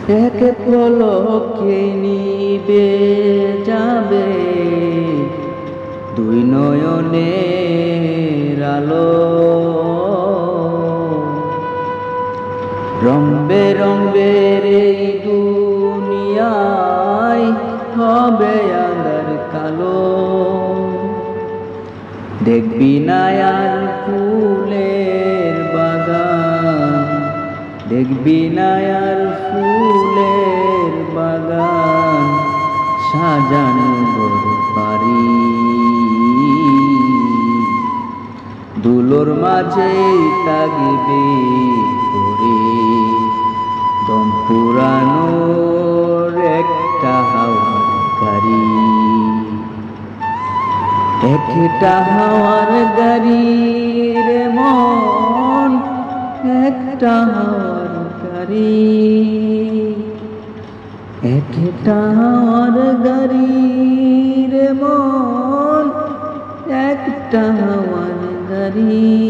এক পলকে নিবে যাবে দুই নয়নের আলো। রং বেরঙের এই দুনিয়ায় হবে আঁধার কালো। দেখবি না আর ফুলের বাগান, দেখবি না আর ফুলের বাগান, সাজানো ঘর বাড়ি। ধুলোর মাঝে থাকবে করে দম পুরানোর একটা হাওয়ার গাড়ি। একটা হাওয়ার গাড়ি রে মন, একটা হাওয়ার গাড়ি, একটা হাওয়ার গাড়ি রে মন, একটা হাওয়ার গাড়ি।